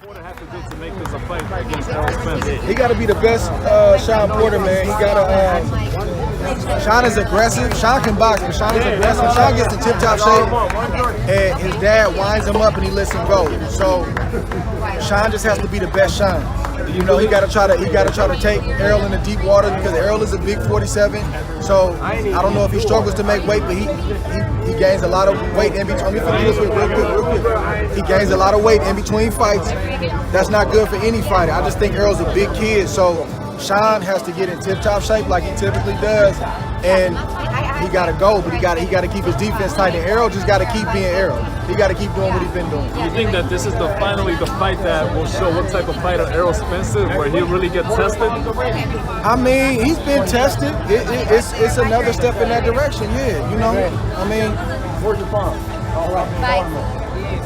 Porter have to do to make this a fight against Errol Spence? He got to be the best Shawn Porter, man. He got to. Shawn is aggressive. Shawn can box, but Shawn is aggressive. Shawn gets in tip-top shape, and his dad winds him up and he lets him go. So Shawn just has to be the best Shawn. You know, he got to try to take Errol in the deep water because Errol is a big 47. So I don't know if he struggles to make weight, but he gains a lot of weight in between. Real quick. He gains a lot of weight in between fights. That's not good for any fighter. I just think Errol's a big kid, so Shawn has to get in tip-top shape like he typically does, and he got to go, but he got to keep his defense tight. And Errol just got to keep being Errol. He got to keep doing what he's been doing. Do you think that this is finally the fight that will show what type of fighter Errol Spence is, where he'll really get tested? I mean, he's been tested. It's another step in that direction, yeah. You know, I mean, where's your farm? All right.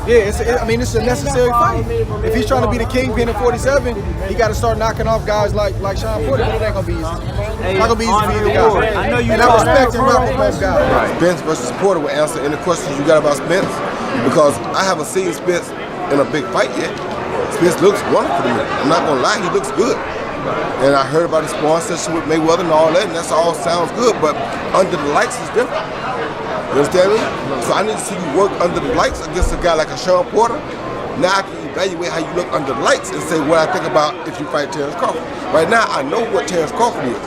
Yeah, it's a necessary fight. If he's trying to be the kingpin at 47, he got to start knocking off guys like Shawn Porter. But it ain't gonna be easy. It's not gonna be easy for either guy. I know you. And I respect and rock with both guys. Right. Spence versus Porter will answer any questions you got about Spence, because I haven't seen Spence in a big fight yet. Spence looks wonderful to me. I'm not gonna lie, he looks good. And I heard about his sparring session with Mayweather and all that, and that's all sounds good. But under the lights is different. You understand me? So I need to see you work under the lights against a guy like a Shawn Porter. Now I can evaluate how you look under the lights and say what I think about if you fight Terrence Crawford. Right now, I know what Terrence Crawford is.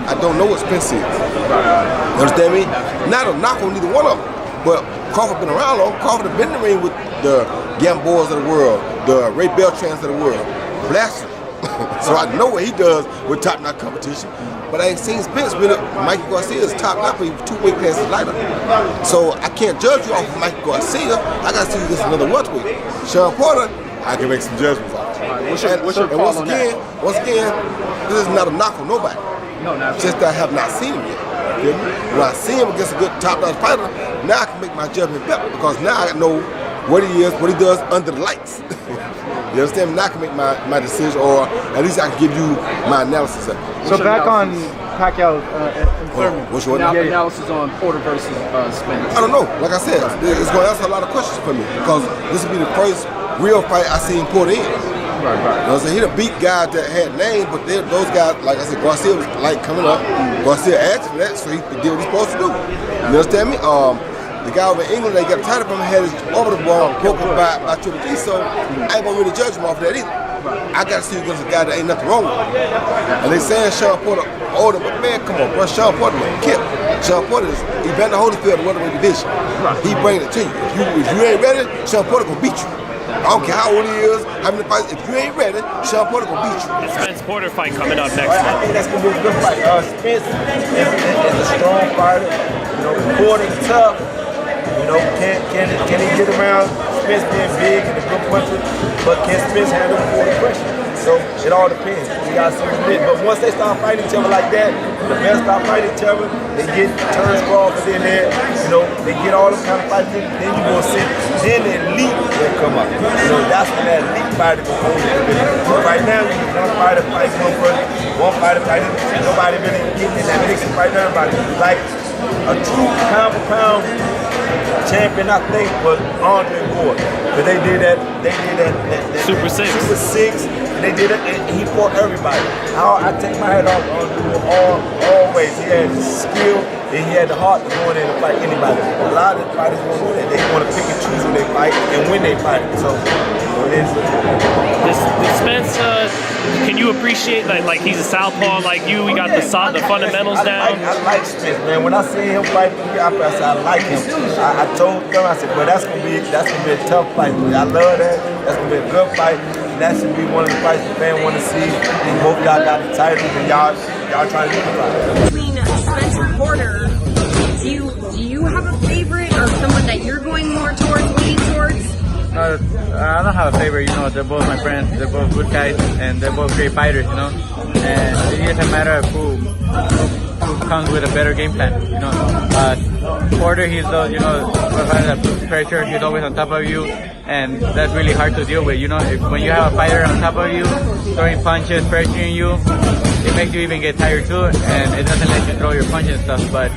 I don't know what Spence is. You understand me? Not a knock on either one of them. But Crawford been around long. Crawford have been in the ring with the Gamboas of the world, the Ray Beltrans of the world. Blasting. So I know what he does with top-notch competition. But I ain't seen Spence with it. Mikey Garcia is top-notch, but he's 2 weight classes lighter. So I can't judge you off of Mikey Garcia. I got to see you against another welterweight. Shawn Porter, I can make some judgments off. What's your call on that? Once again, this is not a knock on nobody. No, not just that I have not seen him yet. When I see him against a good top-notch fighter, now I can make my judgment better, because now I know what he is, what he does under the lights. You understand me? Now I can make my decision, or at least I can give you my analysis of it. So back on Pacquiao and Thurman. What's your analysis on Porter versus Spence? I don't know. Like I said, it's going to answer a lot of questions for me, because this will be the first real fight I seen Porter in. Right. You know what I'm saying? He done beat guys that had names, but those guys, like I said, Garcia was like coming up. Garcia asked for that, so he did what he's supposed to do. You understand me? The guy over in England, they got a title from him, had his orbital ball broken by Triple G, so I ain't gonna really judge him off of that either. I gotta see you against a guy that ain't nothing wrong with. And they saying Shawn Porter older, but man, come on, bro. Shawn Porter was killed. Shawn Porter is Evander Holyfield in the welterweight division. He bringing it to you. If you ain't ready, Shawn Porter gonna beat you. I don't care how old he is, how many fights. If you ain't ready, Shawn Porter gonna beat you. The Spence Porter fight coming up next I think that's gonna be a good fight. Spence is a strong fighter. You know, Porter's tough. You know, can he get around Spence being big and a good puncher, but can Spence handle the pressure? So it all depends. We got to see what it is. But once they start fighting each other like that, the best start fighting each other, they get Terrence Crawford in there, you know, they get all them kind of fights, then you gonna see, then the elite will come up. You know, that's when that elite fighter will hold it. But right now, we get one fighter fighting one person, one fighter fighting, nobody really getting in that mix and fighting everybody. Like a true pound-for-pound champion, I think, was Andre Ward. But they did that Super Six. Super Six, and they did it, and he fought everybody. I take my head off Andre Ward always. He had the skill, and he had the heart to go in there and fight anybody. A lot of the fighters won't do that. They want to pick and choose who they fight and when they fight. So it is. This Spence, can you appreciate like he's a southpaw like you? We got the fundamentals down. I like Spence, man. When I see him fight, I like him. I told them, I said, but that's gonna be a tough fight. I love that. That's gonna be a good fight. That should be one of the fights the fans want to see. And both y'all got the titles, and y'all trying to get the fight. Between Spence and Porter, do you have a favorite or someone that you're going more towards, leaning towards? I don't have a favorite, you know, they're both my friends, they're both good guys, and they're both great fighters, you know, and it is a matter of who comes with a better game plan, you know. Porter, he's the, you know, providing that pressure, he's always on top of you, and that's really hard to deal with, you know. When you have a fighter on top of you, throwing punches, pressuring you, it makes you even get tired too, and it doesn't let you throw your punches and stuff. But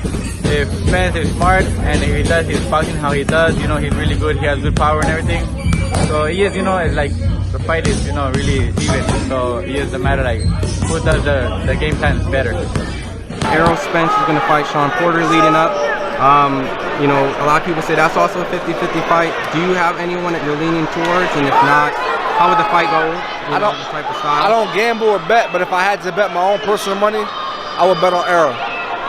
if Spence is smart and if he does his boxing how he does, you know, he's really good, he has good power and everything. So he is, you know, it's like the fight is, you know, really even. So it doesn't matter like who does the game plan better. Errol Spence is going to fight Shawn Porter leading up. You know, a lot of people say that's also a 50-50 fight. Do you have anyone that you're leaning towards? And if not, how would the fight go? I don't gamble or bet, but if I had to bet my own personal money, I would bet on Errol.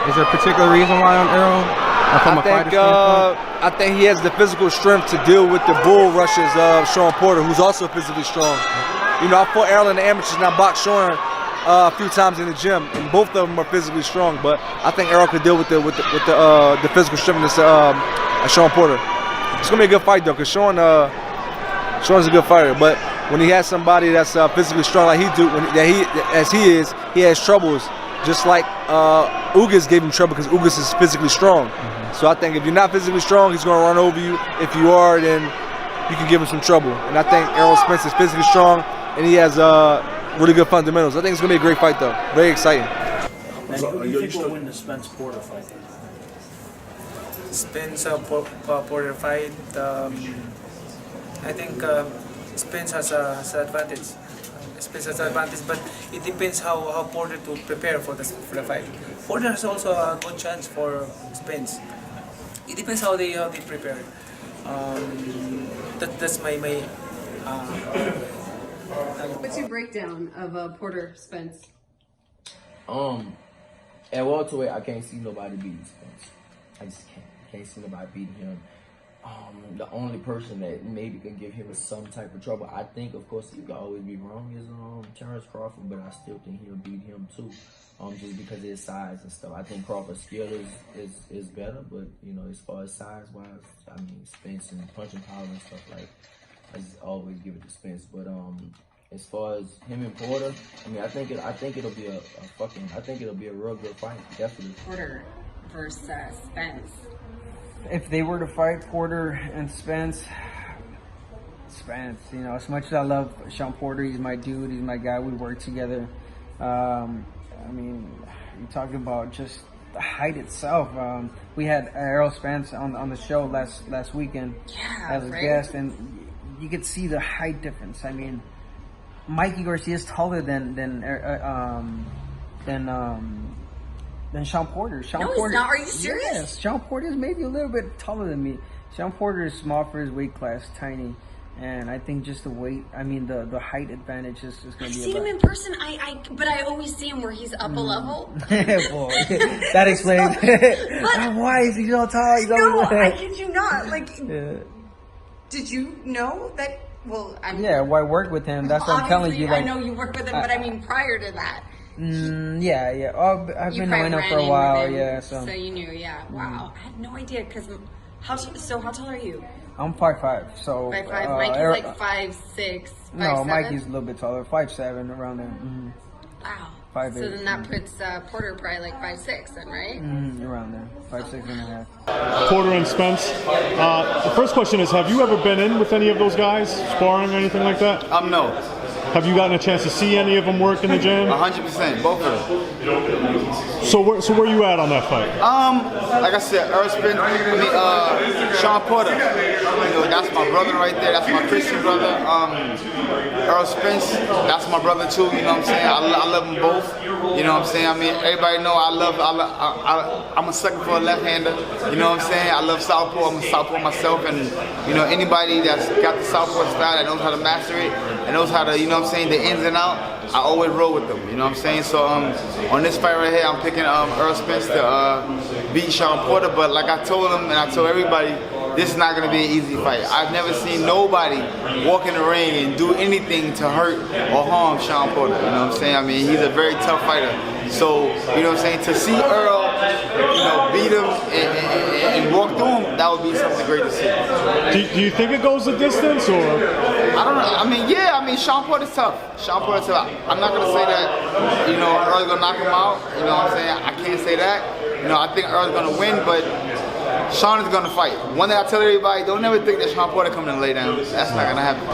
Is there a particular reason why on Errol? I think he has the physical strength to deal with the bull rushes of Shawn Porter, who's also physically strong. You know, I fought Errol in the amateurs and I boxed Shawn a few times in the gym, and both of them are physically strong. But I think Errol could deal with the physical strength of Shawn Porter. It's gonna be a good fight though, cause Shawn's a good fighter. But when he has somebody that's physically strong like he has troubles. Just like Ugas gave him trouble because Ugas is physically strong. So I think if you're not physically strong, he's gonna run over you. If you are, then you can give him some trouble. And I think Errol Spence is physically strong, and he has really good fundamentals. I think it's gonna be a great fight, though. Very exciting. And who do you think will win the Spence Porter fight? Spence Porter fight. I think Spence has an advantage. Spence has an advantage, but it depends how Porter to prepare for the fight. Porter has also a good chance for Spence. It depends how they prepare. That's my. What's your breakdown of Porter Spence? At welterweight, I can't see nobody beating Spence. I just can't see nobody beating him. The only person that maybe can give him some type of trouble, I think, of course, he could always be wrong, is Terrence Crawford, but I still think he'll beat him too, just because of his size and stuff. I think Crawford's skill is better, but you know, as far as size-wise, I mean, Spence and punching power and stuff, like, I just always give it to Spence. But as far as him and Porter, I mean, I think it'll be a real good fight, definitely. Porter versus Spence. If they were to fight Porter and Spence, you know, as much as I love Shawn Porter, he's my dude, he's my guy, we work together. I mean, you're talking about just the height itself. We had Errol Spence on the show last weekend as a guest, and you could see the height difference. I mean, Mikey Garcia is taller than Shawn Porter. No, he's not. Are you serious? Yes, Shawn Porter is maybe a little bit taller than me. Shawn Porter is small for his weight class, tiny, and I think just the weight. I mean, the height advantage is going to be. I've seen him in person. But I always see him where he's up a level. Well, that explains. Why is he so tall? No, I kid you not. Like, did you know that? Well, yeah, well, I worked with him. That's what I'm telling you. Like, I know you worked with him, but I mean prior to that. Yeah. Oh, I've been knowing him for a while. Yeah, so you knew. Yeah. Wow. I had no idea because how tall are you? I'm 5'5". So 5'5". Mikey's like 5'6". No, Mikey's a little bit taller, 5'7", around there. Wow. 5'8". So then that puts Porter probably like 5'6", then, right? Around there, 5'6.5". Porter and Spence. The first question is: have you ever been in with any of those guys, sparring or anything like that? No. Have you gotten a chance to see any of them work in the gym? 100%, both of them. So where you at on that fight? Like I said, Errol Spence, Shawn Porter. You know, that's my brother right there. That's my Christian brother. Errol Spence, that's my brother too. You know what I'm saying? I love them both. You know what I'm saying? I mean, everybody know I'm a sucker for a left-hander. You know what I'm saying? I love southpaw. I'm a southpaw myself, and you know, anybody that's got the southpaw style that knows how to master it and knows how to, you know what I'm saying, the ins and outs, I always roll with them. You know what I'm saying? So on this fight right here, I'm picking Errol Spence to beat Shawn Porter. But like I told him and I told everybody, this is not going to be an easy fight. I've never seen nobody walk in the ring and do anything to hurt or harm Shawn Porter. You know what I'm saying? I mean, he's a very tough fighter. So, you know what I'm saying? To see Errol, you know, beat him and walk through him, that would be something great to see. Do you think it goes the distance, or? I don't know. I mean, yeah. I mean, Shawn Porter's tough. Shawn Porter's tough. I'm not going to say that, you know, Earl's going to knock him out. You know what I'm saying? I can't say that. You know, I think Earl's going to win, but Shawn is going to fight. One thing I tell everybody, don't ever think that Shawn Porter coming to lay down. That's not going to happen.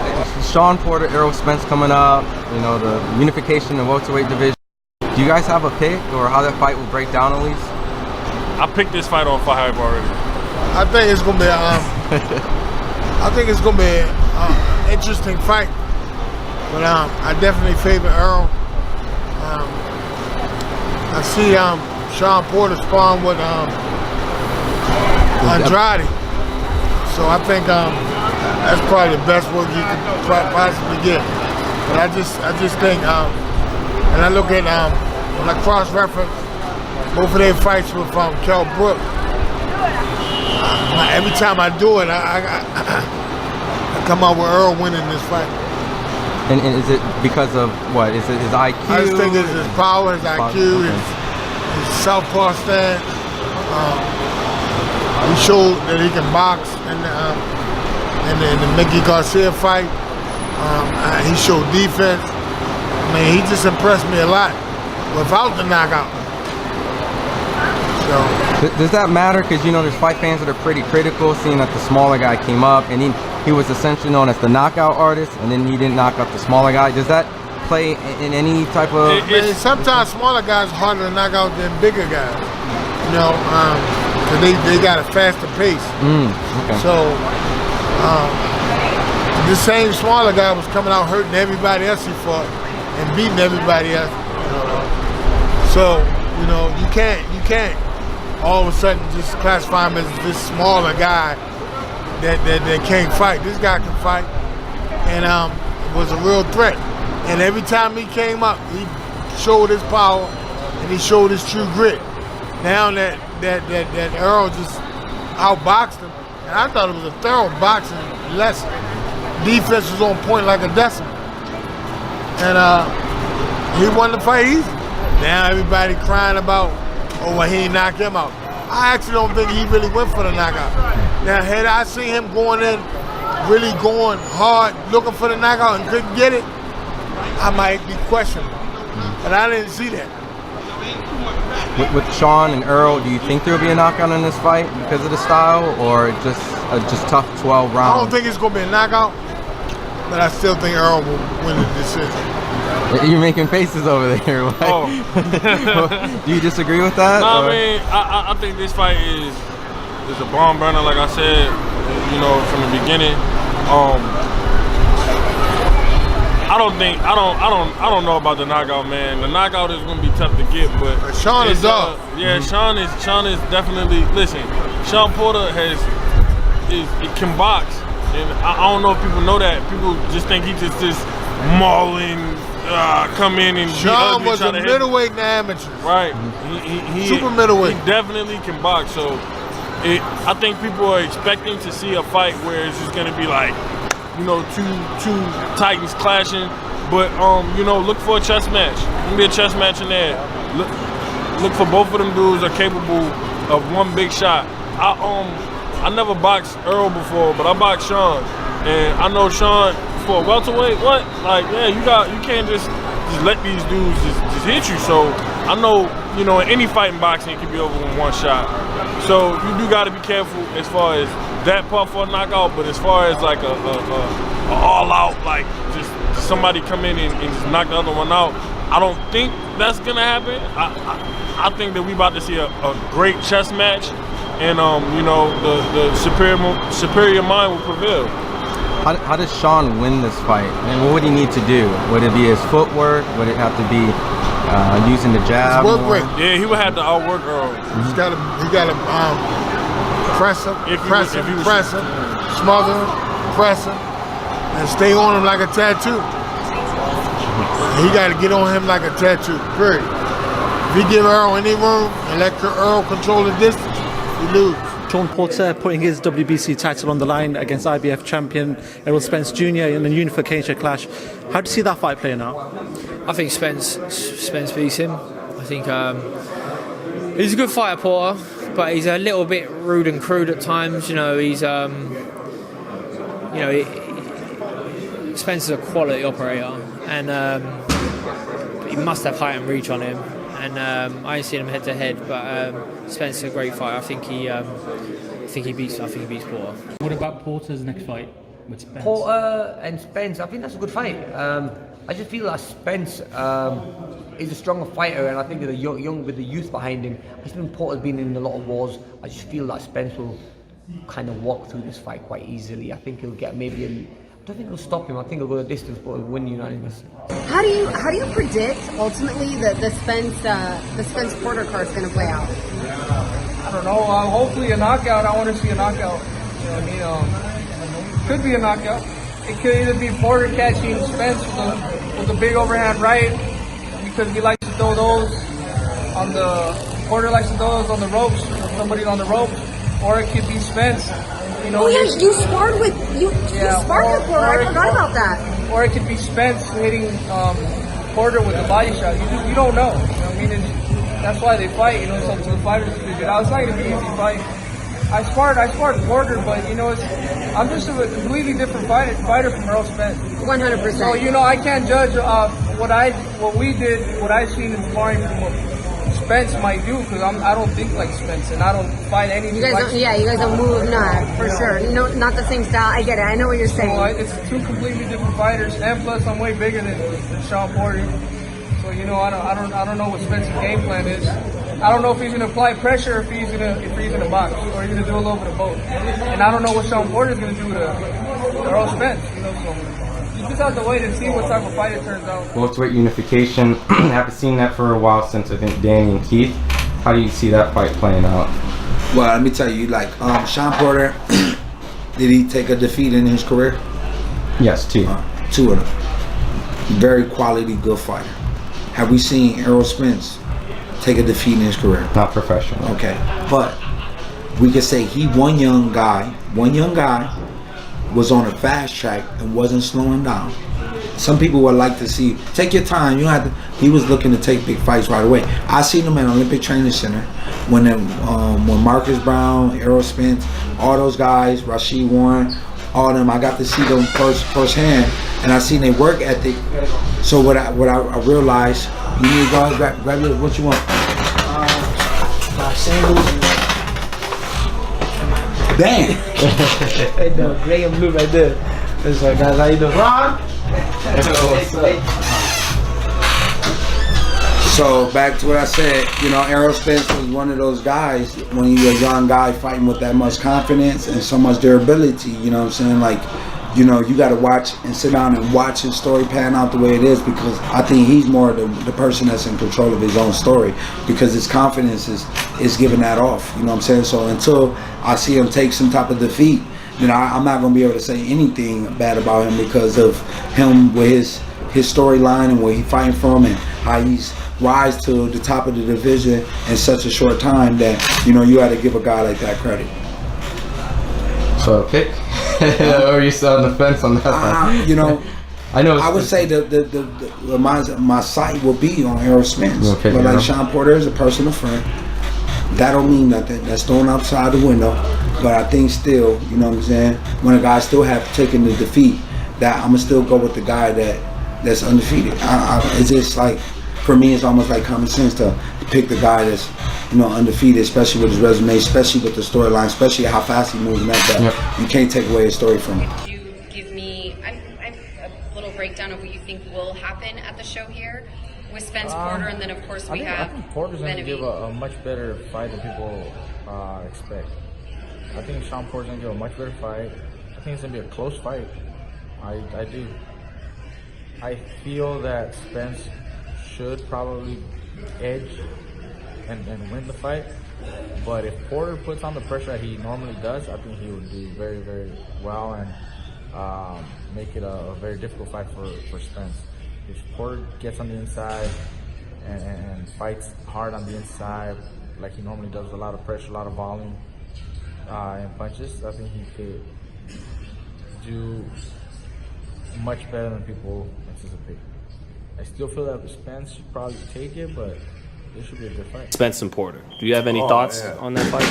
Shawn Porter, Errol Spence coming up, you know, the unification in the welterweight division. Do you guys have a pick or how that fight will break down at least? I picked this fight on FightHype already. I think it's going to be an interesting fight. but I definitely favor Errol. I see Shawn Porter sparring with Andrade, so I think that's probably the best work you could possibly get. But I just think, and I look at when I cross-reference both of their fights with Kell Brook. Every time I do it, I come out with Errol winning this fight. And is it because of what? Is it his IQ? I just think it's his power, his IQ, his southpaw stance. He showed that he can box in the Mickey Garcia fight. He showed defense. I mean, he just impressed me a lot without the knockout. So. Does that matter? Because, you know, there's fight fans that are pretty critical, seeing that the smaller guy came up, and he was essentially known as the knockout artist, and then he didn't knock out the smaller guy. Does that play in any type of... Sometimes smaller guys are harder to knock out than bigger guys, you know, because they got a faster pace. Okay. So, the same smaller guy was coming out hurting everybody else he fought and beating everybody else. So, you know, you can't all of a sudden just classify him as this smaller guy that can't fight. This guy can fight, and was a real threat. And every time he came up, he showed his power and he showed his true grit. Now that Errol just outboxed him, and I thought it was a thorough boxing lesson. Defense was on point like a decimal, and he won the fight easy. Now everybody crying about, oh, well, he ain't knocked him out. I actually don't think he really went for the knockout. Now, had I seen him going in, really going hard, looking for the knockout and couldn't get it, I might be questioning. But I didn't see that. With Shawn and Errol, do you think there'll be a knockout in this fight because of the style, or just tough 12 rounds? I don't think it's going to be a knockout, but I still think Errol will win the decision. You're making faces over there. Oh. Do you disagree with that? No, I mean, I think this fight is a bomb burner, like I said, you know, from the beginning. I don't know about the knockout, man. The knockout is gonna be tough to get, but Shawn is up. Yeah, Shawn is definitely. Listen, Shawn Porter can box, and I don't know if people know that. People just think he just this mauling. Come in and Shawn was a middleweight in the amateur. Right. He super middleweight. He definitely can box. So I think people are expecting to see a fight where it's just gonna be like, you know, two titans clashing. But you know, look for a chess match. There's gonna be a chess match in there. Look for both of them dudes are capable of one big shot. I never boxed Errol before, but I boxed Shawn, and I know Shawn. For a welterweight, what? Like, yeah, you can't just let these dudes just hit you. So I know, you know, in any fight in boxing, it can be over in one shot. So you do got to be careful as far as that part for a knockout. But as far as like a all-out, like just somebody come in and just knock the other one out, I don't think that's gonna happen. I think that we about to see a great chess match, and you know, the superior mind will prevail. How does Shawn win this fight? And what would he need to do? Would it be his footwork? Would it have to be using the jab? Yeah, he would have to outwork Errol. He got to press him, press him, smother him, press him, and stay on him like a tattoo. He got to get on him like a tattoo. Period. If he give Errol any room and let Errol control the distance, he lose. Shawn Porter putting his WBC title on the line against IBF champion Errol Spence Jr. in a unification clash. How do you see that fight playing out? I think Spence beats him. I think he's a good fighter, Porter, but he's a little bit rude and crude at times. You know, he's Spence is a quality operator, and he must have height and reach on him. And I ain't seen him head to head, but Spence is a great fighter. I think he beats Porter. What about Porter's next fight with Spence? Porter and Spence, I think that's a good fight. I just feel like Spence is a stronger fighter, and I think with the young with the youth behind him, I think Porter's been in a lot of wars. I just feel like Spence will kind of walk through this fight quite easily. I think he'll get maybe don't think it'll stop him. I think he'll go the distance, but he'll win unanimous. How do you predict ultimately that the Spence Porter card is going to play out? I don't know. Hopefully a knockout. I want to see a knockout. You know what I mean? Could be a knockout. It could either be Porter catching Spence with a big overhand right, because he likes to throw those on the Porter likes to throw those on the ropes, with somebody on the ropes, or it could be Spence. You know, oh yeah, you sparred with Porter. I forgot about that. Or it could be Spence hitting Porter with a body shot. You don't know. You know what I mean? That's why they fight. You know, it's up to the fighters to figure it out. It's not gonna be an easy fight. I sparred Porter, but you know, I'm just a completely different fighter from Errol Spence. 100%. So you know, I can't judge what we did, what I've seen in sparring from what Spence might do, because I don't think like Spence, and I don't fight anything. You guys don't, yeah, you guys don't move, for sure. No, not the same style. I get it. I know what you're saying. So, it's two completely different fighters, and plus I'm way bigger than Shawn Porter. So you know, I don't know what Spence's game plan is. I don't know if he's gonna apply pressure, or if he's gonna box, or he's gonna do a little bit of both. And I don't know what Shawn Porter's gonna do to Errol Spence. You know, so you just have to wait and see what type of fight it turns out. Welterweight unification. I haven't seen that for a while since I think Danny and Keith. How do you see that fight playing out? Well, let me tell you, like Shawn Porter, did he take a defeat in his career? Yes, 2. 2 of them. Very quality, good fighter. Have we seen Errol Spence take a defeat in his career? Not professional. Okay, but we could say one young guy was on a fast track and wasn't slowing down. Some people would like to see, take your time, you don't have to, he was looking to take big fights right away. I seen him at Olympic Training Center when Marcus Brown, Errol Spence, all those guys, Rashid Warren, all of them, I got to see them firsthand, and I seen their work ethic. So what I realized, you need to go and grab your, what you want? My sandals. Damn. Right there, gray and blue right there. That's right, guys. How you doing? Ron? So back to what I said, you know, Errol Spence was one of those guys, when you're a young guy fighting with that much confidence and so much durability, you know what I'm saying? Like, you know, you got to watch and sit down and watch his story pan out the way it is, because I think he's more the person that's in control of his own story, because his confidence is giving that off, you know what I'm saying? So until I see him take some type of defeat, you know, I'm not going to be able to say anything bad about him, because of him with his storyline and where he's fighting from and how he's rise to the top of the division in such a short time, that, you know, you got to give a guy like that credit. So a pick? Or are you still on the fence on that one? You know, I know. I would say my sight will be on Errol Spence, okay, but like Shawn Porter is a personal friend. That don't mean nothing. That's thrown outside the window. But I think still, you know what I'm saying, when a guy still have taken the defeat, that I'm gonna still go with the guy that's undefeated. It's just like, for me, it's almost like common sense to pick the guy that's, you know, undefeated, especially with his resume, especially with the storyline, especially how fast he moves and that. Yep. You can't take away his story from him. Could you give me a little breakdown of what you think will happen at the show here with Spence Porter, and then of course we have I think Porter's going to Benavidez. give a much better fight than people expect. I think Shawn Porter's going to give a much better fight. I think it's going to be a close fight. I do. I feel that Spence should probably edge and win the fight, but if Porter puts on the pressure that he normally does, I think he would do very, very well and make it a very difficult fight for Spence. If Porter gets on the inside and fights hard on the inside like he normally does, a lot of pressure, a lot of volume and punches, I think he could do much better than people anticipate. I still feel that Spence should probably take it, but this should be a good fight. Spence and Porter. Do you have any thoughts on that fight?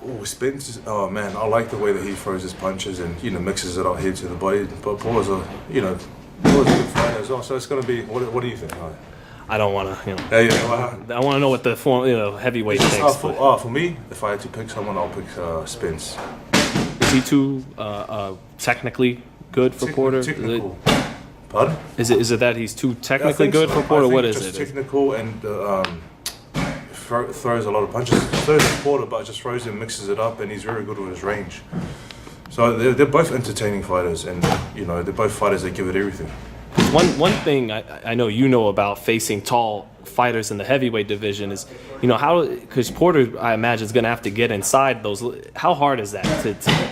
Oh, Spence, oh man, I like the way that he throws his punches and, you know, mixes it up here to the body. But Porter's a good fighter as well. So it's going to be, what do you think? I don't want to, you know. Yeah, I want to know what the heavyweight thinks. For me, if I had to pick someone, I'll pick Spence. Is he too technically good for Porter? Technical. Pardon? Is it that he's too technically good for Porter? What is it? Technical and throws a lot of punches. Throws at Porter, but just throws and mixes it up, and he's very good with his range. So they're both entertaining fighters, and you know they're both fighters that give it everything. One thing I know you know about facing tall fighters in the heavyweight division is, you know, how, because Porter, I imagine, is going to have to get inside those. How hard is that?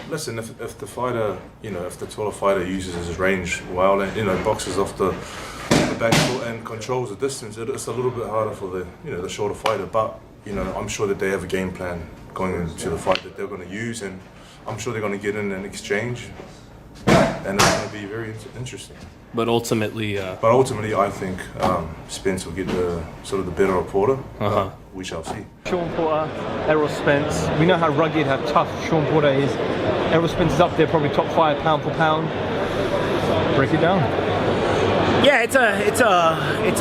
Listen, if the fighter, you know, if the taller fighter uses his range well, and you know, boxes off the back foot and controls the distance, it's a little bit harder for the, you know, the shorter fighter. But you know, I'm sure that they have a game plan going into the fight that they're going to use, and I'm sure they're going to get in and exchange, and it's going to be very interesting. But ultimately, I think Spence will get the sort of the better of Porter. We shall see. Shawn Porter, Errol Spence. We know how rugged, how tough Shawn Porter is. Errol Spence is up there, probably top 5 pound for pound. Break it down. Yeah, it's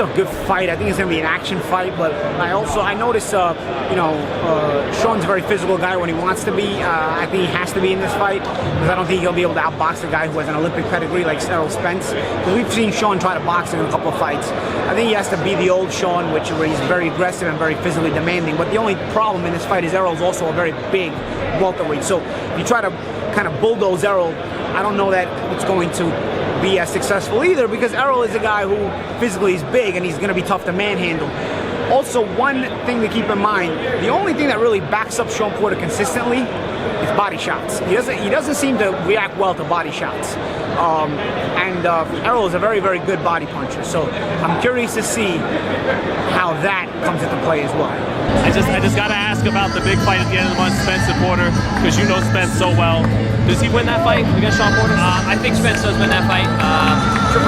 a good fight. I think it's gonna be an action fight, but I noticed Shawn's a very physical guy when he wants to be. I think he has to be in this fight because I don't think he'll be able to outbox a guy who has an Olympic pedigree like Errol Spence. Because we've seen Shawn try to box in a couple of fights. I think he has to be the old Shawn, where he's very aggressive and very physically demanding. But the only problem in this fight is Errol's also a very big welterweight. So if you try to kind of bulldoze Errol, I don't know that it's going to be as successful either, because Errol is a guy who physically is big and he's going to be tough to manhandle. Also, one thing to keep in mind, the only thing that really backs up Shawn Porter consistently is body shots. He doesn't seem to react well to body shots. Errol is a very, very good body puncher. So I'm curious to see how that comes into play as well. I just got to ask about the big fight at the end of the month, Spence and Porter, because you know Spence so well. Does he win that fight against Shawn Porter? I think Spence does win that fight.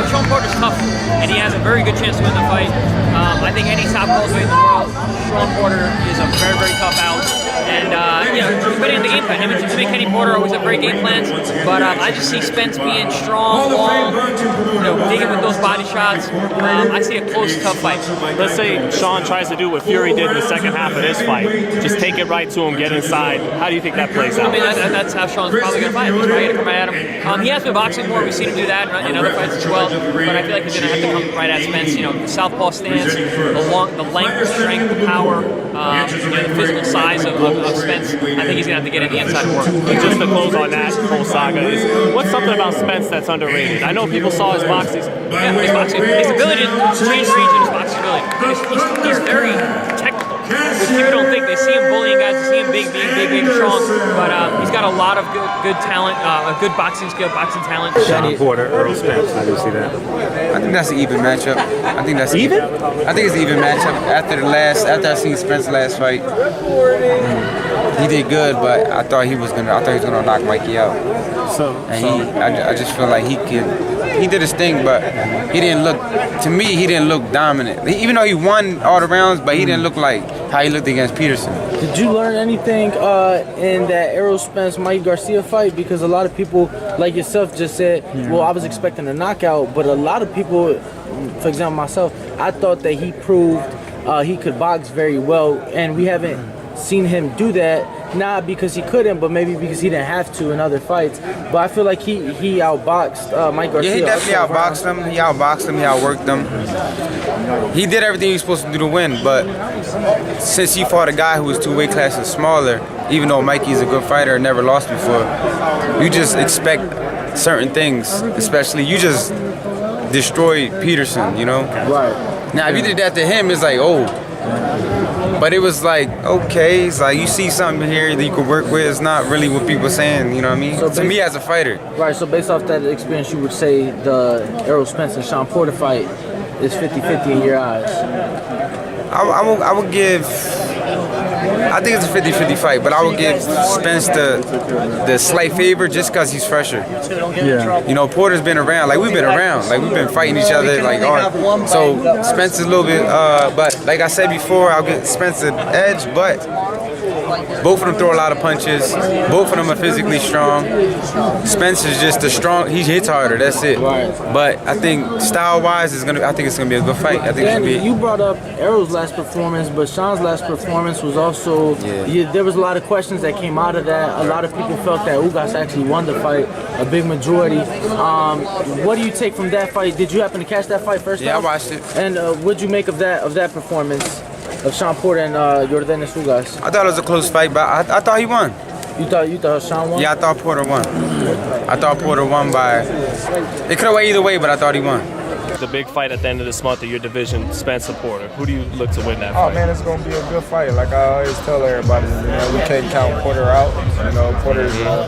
Shawn Porter's tough, and he has a very good chance to win the fight. I think any top welterweight in the world, Shawn Porter is a very, very tough out. And he's winning the game plan. Him and Kenny Porter always have great game plans, but I just see Spence being strong, long, digging with those body shots. I see a close, tough fight. Let's say Shawn tries to do what Fury did in the second half of this fight. Just take it right to him, get inside. How do you think that plays out? I mean, that's how Shawn's probably going to fight. He's probably going to come right at him. He has been boxing more. We've seen him do that in other fights as well. But I feel like he's going to have to come right at Spence. You know, the southpaw stance, the length, the strength, the power, the physical size of Spence. I think he's going to have to get in the inside work. And just to close on that whole saga, what's something about Spence that's underrated? I know people saw his boxing. Yeah, his ability to change region, his boxing ability. He's very technical, which people don't think. They see him bullying guys, they see him big, strong, but he's got a lot of good talent, a good boxing skill, boxing talent. Shawn Porter, Errol Spence, how do you see that? I think that's an even matchup. I think that's even. I think it's an even matchup. After I seen Spence last fight, he did good, but I thought he was gonna knock Mikey out. I just feel like he did his thing, but he didn't look dominant. Even though he won all the rounds, but he didn't look like how he looked against Peterson. Did you learn anything in that Errol Spence Mike Garcia fight? Because a lot of people like yourself just said, well, I was expecting a knockout, but a lot of people, for example myself, I thought that he proved he could box very well, and we haven't seen him do that, not because he couldn't, but maybe because he didn't have to in other fights. But I feel like he outboxed Mike Garcia. Yeah, he definitely outboxed him. He outworked him. He did everything he was supposed to do to win, but since he fought a guy who was 2 weight classes smaller, even though Mikey's a good fighter and never lost before, you just expect certain things, especially you just destroyed Peterson, you know? Right. Now, if you did that to him, it's like, oh. But it was like, okay, it's like you see something here that you could work with. It's not really what people are saying, you know what I mean? So to me as a fighter. Right, so based off that experience, you would say the Errol Spence and Shawn Porter fight is 50-50 in your eyes? I would give, I think it's a 50-50 fight, but I would give Spence the slight favor just because he's fresher. Yeah. You know, Porter's been around, like we've been around, like we've been fighting each other, like so Spence is a little bit, but like I said before, I'll get Spence an edge, but both of them throw a lot of punches. Both of them are physically strong. Spence is just he hits harder. That's it. Right. But I think style-wise, I think it's gonna be a good fight. I think it's gonna be. You brought up Errol's last performance, but Shawn's last performance was also. There was a lot of questions that came out of that. A lot of people felt that Ugas actually won the fight, a big majority. What do you take from that fight? Did you happen to catch that fight first? Yeah, I watched it. And what'd you make of that performance? Of Shawn Porter and Yordenis Ugas? I thought it was a close fight, but I thought he won. You thought Shawn won? Yeah, I thought Porter won. I thought Porter won by. It could have went either way, but I thought he won. The big fight at the end of this month of your division, Spence Porter. Who do you look to win that Oh fight? man, it's gonna be a good fight. Like I always tell everybody, you know, we can't count Porter out. You know, Porter's a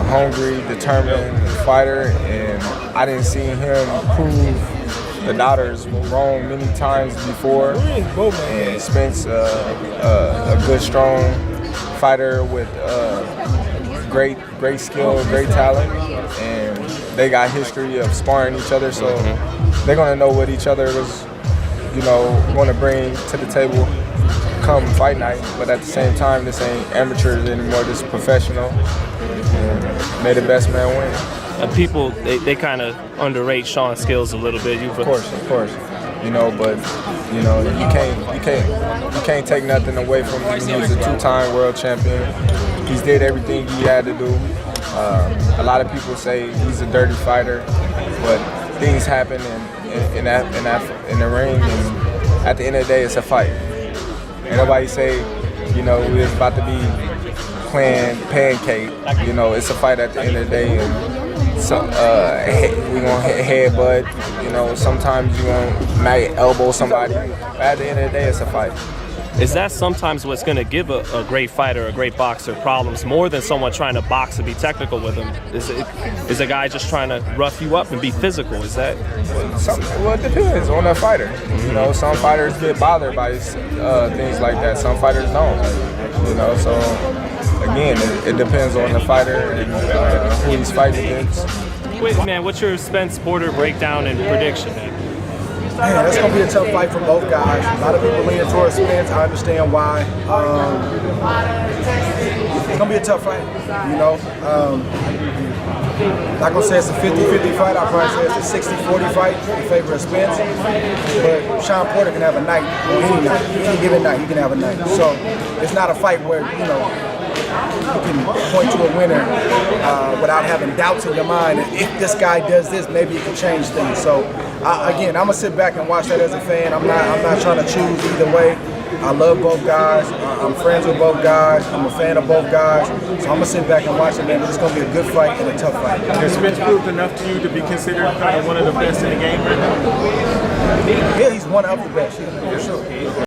hungry, determined fighter, and I didn't see him prove the doubters wrong many times before. And Spence, a good, strong fighter with great skill, great talent, and they got history of sparring each other, so they're gonna know what each other was, you know, want to bring to the table come fight night. But at the same time, this ain't amateurs anymore; this is professional. And may the best man win. People they kind of underrate Shawn's skills a little bit. Of course. You know, but you know you can't take nothing away from him. He's a two-time world champion. He's did everything he had to do. A lot of people say he's a dirty fighter, but things happen in the ring, and at the end of the day, it's a fight. And nobody say, you know, we was about to be playing pancake. You know, it's a fight at the end of the day, and so, we gonna headbutt. You know, sometimes you might elbow somebody. But at the end of the day, it's a fight. Is that sometimes what's going to give a great fighter, a great boxer problems more than someone trying to box and be technical with him? Is a guy just trying to rough you up and be physical? Is that? Well, it depends on the fighter. You know, some fighters get bothered by things like that. Some fighters don't. You know, so again, it depends on the fighter and who he's fighting against. Wait, man, what's your Spence Porter breakdown and prediction? Man, that's going to be a tough fight for both guys. A lot of people leaning towards Spence. I understand why. It's going to be a tough fight, you know. Not going to say it's a 50-50 fight. I'll probably say it's a 60-40 fight in favor of Spence. But Shawn Porter can have a night, any night. Any given night, he can have a night. So it's not a fight where, you know, you can point to a winner without having doubts in your mind. If this guy does this, maybe it can change things. So again, I'm gonna sit back and watch that as a fan. I'm not trying to choose either way. I love both guys. I'm friends with both guys. I'm a fan of both guys. So I'm gonna sit back and watch it, man. It's gonna be a good fight and a tough fight. Has Spence proved enough to you to be considered kind of one of the best in the game right now? Yeah, he's one of the best, yeah, for sure.